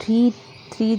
3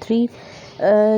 3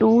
2